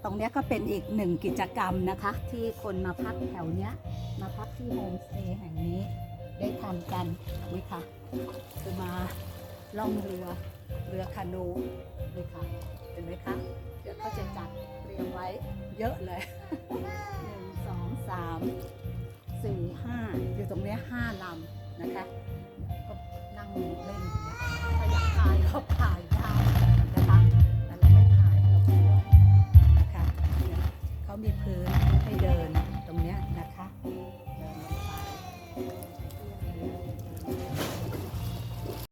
ตรงนี้ก็เป็นอีกหนึ่งกิจกรรมนะคะที่คนมาพักแถวเนี้ยมาพักที่โฮมสเตย์แห่งนี้ได้ทำกันนี่ค่ะคือมาล่องเรือคานูนี่ค่ะเห็นไหมคะเดี๋ยวเขาจะจัดเตรียมไว้เยอะเลย 1 2 3 4 5อยู่ตรงนี้5 ลำนะคะก็นั่งเล่นอย่างเงี้ยถ้าอยากพายก็พายได้นะคะแต่เราไม่พายเรากลัวนะคะเนี่ยเขามีพื้นให้เดิน